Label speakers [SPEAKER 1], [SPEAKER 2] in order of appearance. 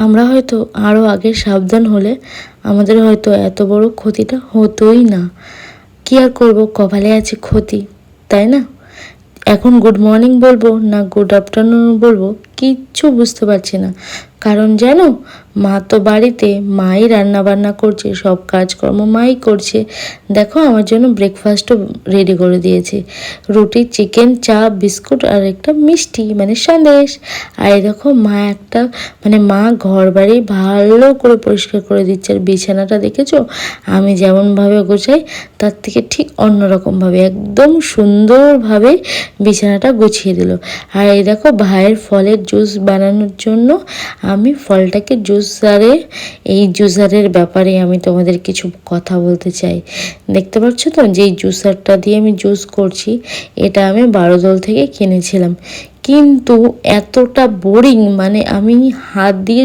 [SPEAKER 1] আমরা হয়তো আরও আগে সাবধান হলে আমাদের হয়তো এত বড় ক্ষতিটা হতোই না। কি আর করব, কপালে আছে ক্ষতি, তাই না? এখন গুড মর্নিং বলবো না গুড আফটারনুন বলবো কিচ্ছু বুঝতে পারছি না। কারণ জানো, মা তো বাড়িতে, মাই রান্না বান্না করছে, সব কাজকর্ম মাই করছে। দেখো আমার জন্য ব্রেকফাস্টও রেডি করে দিয়েছে, রুটি, চিকেন, চা, বিস্কুট আর একটা মিষ্টি মানে সন্দেশ। আর এই দেখো মা একটা মা ঘর বাড়ি ভালো করে পরিষ্কার করে দিচ্ছে। আর বিছানাটা দেখেছো আমি যেমনভাবে গোছাই তার থেকে ঠিক অন্যরকমভাবে একদম সুন্দরভাবে বিছানাটা গুছিয়ে দিল। আর এই দেখো ভাইয়ের ফলের জুস বানানোর জন্য আমি ফলটাকে এই জুসারের ব্যাপারে আমি তোমাদের কিছু কথা বলতে চাই। দেখতে পাচ্ছ তো যেই জুসারটা দিয়ে আমি জুস করছি, এটা আমি বারোদল থেকে কিনেছিলাম। কিন্তু এতটা বোরিং, আমি হাত দিয়ে